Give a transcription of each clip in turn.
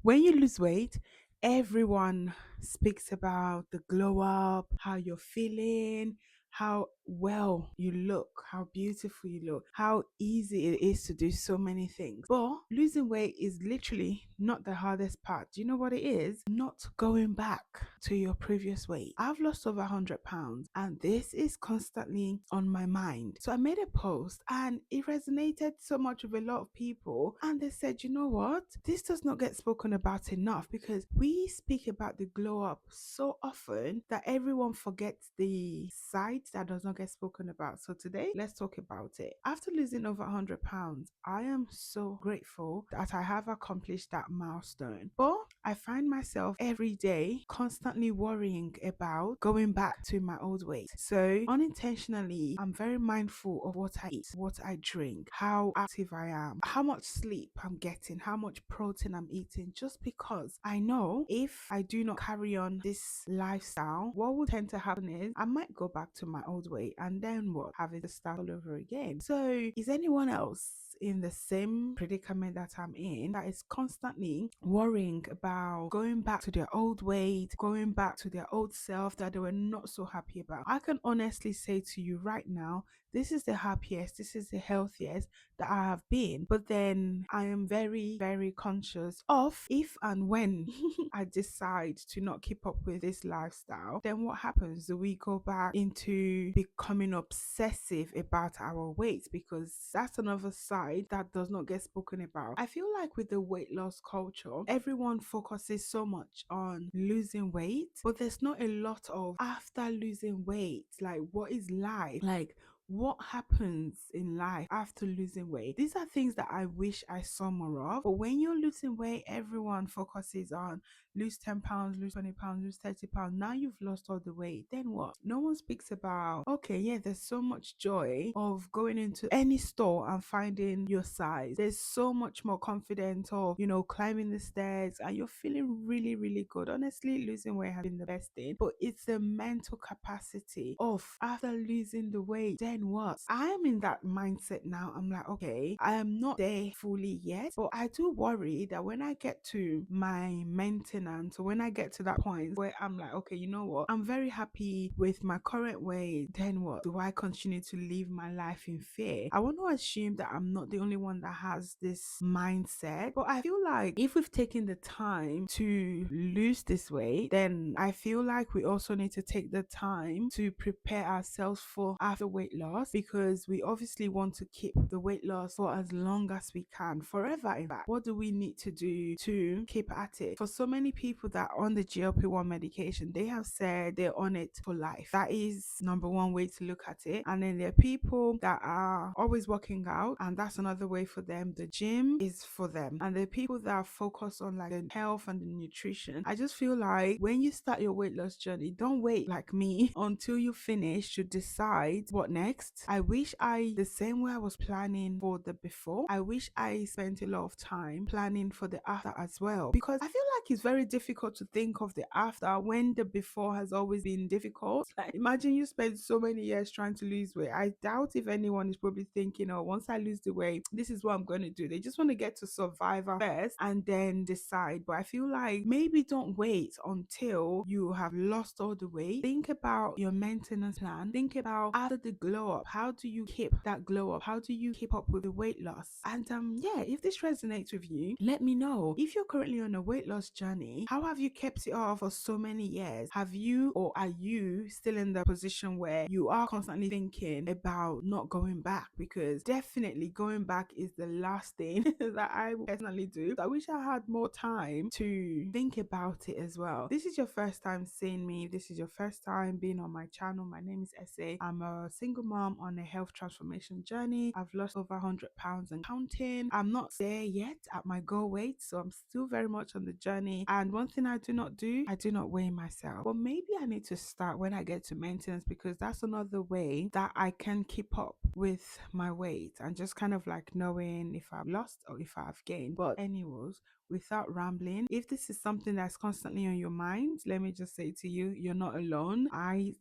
When you lose weight, everyone speaks about the glow up, how you're feeling, how well you look, how beautiful you look, how easy it is to do so many things. But losing weight is literally not the hardest part. Do you know what it is? Not going back to your previous weight. I've lost over 100 pounds and this is constantly on my mind. So I made a post and it resonated so much with a lot of people. And they said, you know what? This does not get spoken about enough because we speak about the glow up so often that everyone forgets the side that does not get spoken about. So today, let's talk about it. After losing over 100 pounds, I am so grateful that I have accomplished that milestone. But I find myself every day constantly worrying about going back to my old weight. So unintentionally, I'm very mindful of what I eat, what I drink, how active I am, how much sleep I'm getting, how much protein I'm eating, just because I know if I do not carry on this lifestyle, what will tend to happen is I might go back to my old weight and then what? Having to start all over again. So is anyone else in the same predicament that I'm in that is constantly worrying about going back to their old weight, going back to their old self that they were not so happy about? I can honestly say to you right now, this is the happiest, this is the healthiest that I have been. But then I am very, very conscious of if and when I decide to not keep up with this lifestyle, then what happens? Do we go back into becoming obsessive about our weight? Because that's another side that does not get spoken about. I feel like with the weight loss culture, everyone focuses so much on losing weight, but there's not a lot of after losing weight, like what is life? Like what happens in life after losing weight? These are things that I wish I saw more of. But when you're losing weight, everyone focuses on lose 10 pounds, lose 20 pounds, lose 30 pounds. Now you've lost all the weight. Then what? No one speaks about, okay, yeah, there's so much joy of going into any store and finding your size. There's so much more confidence of, climbing the stairs and you're feeling really, really good. Honestly, losing weight has been the best thing. But it's the mental capacity of after losing the weight, then what? I am in that mindset now. I'm like, okay, I am not there fully yet, but I do worry that when I get to my maintenance or when I get to that point where I'm like, okay, you know what? I'm very happy with my current weight. Then what? Do I continue to live my life in fear? I want to assume that I'm not the only one that has this mindset, but I feel like if we've taken the time to lose this weight, then I feel like we also need to take the time to prepare ourselves for after weight loss, because we obviously want to keep the weight loss for as long as we can, forever in fact. What do we need to do to keep at it? For so many people that are on the GLP-1 medication, they have said they're on it for life. That is number one way to look at it. And then there are people that are always working out, and that's another way for them. The gym is for them. And there are people that are focused on like the health and the nutrition. I just feel like when you start your weight loss journey, don't wait like me until you finish to decide what next. I wish the same way I was planning for the before, I wish I spent a lot of time planning for the after as well, because I feel like it's very difficult to think of the after when the before has always been difficult. Like imagine you spend so many years trying to lose weight. I doubt if anyone is probably thinking, oh, once I lose the weight, this is what I'm going to do. They just want to get to survivor first and then decide. But I feel like maybe don't wait until you have lost all the weight. Think about your maintenance plan. Think about after the glow up, how do you keep that glow up? How do you keep up with the weight loss? And yeah, if this resonates with you, let me know. If you're currently on a weight loss journey, how have you kept it off for so many years? Have you, or are you still in the position where you are constantly thinking about not going back? Because definitely going back is the last thing that I will personally do. So I wish I had more time to think about it as well. This is your first time seeing me. This is your first time being on my channel. My name is Essay. I'm a single mom on a health transformation journey. I've lost over 100 pounds and counting. I'm not there yet at my goal weight, so I'm still very much on the journey. And one thing I do not do, I do not weigh myself. But maybe I need to start when I get to maintenance, because that's another way that I can keep up with my weight and just kind of like knowing if I've lost or if I've gained. But anyways, without rambling, if this is something that's constantly on your mind, let me just say to you, you're not alone.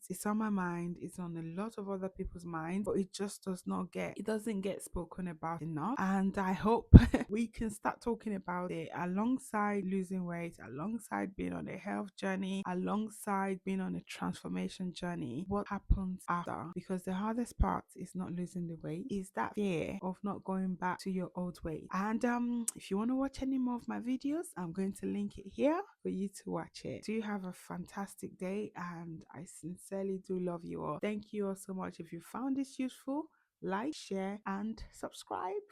It's on my mind, it's on a lot of other people's minds, but it doesn't get spoken about enough. And I hope we can start talking about it alongside losing weight, alongside being on a health journey, alongside being on a transformation journey. What happens after? Because the hardest part is not losing the weight, is that fear of not going back to your old weight. And if you want to watch any more of my videos, I'm going to link it here for you to watch it. Do have a fantastic day, and I sincerely do love you all. Thank you all so much. If you found this useful, like, share, and subscribe.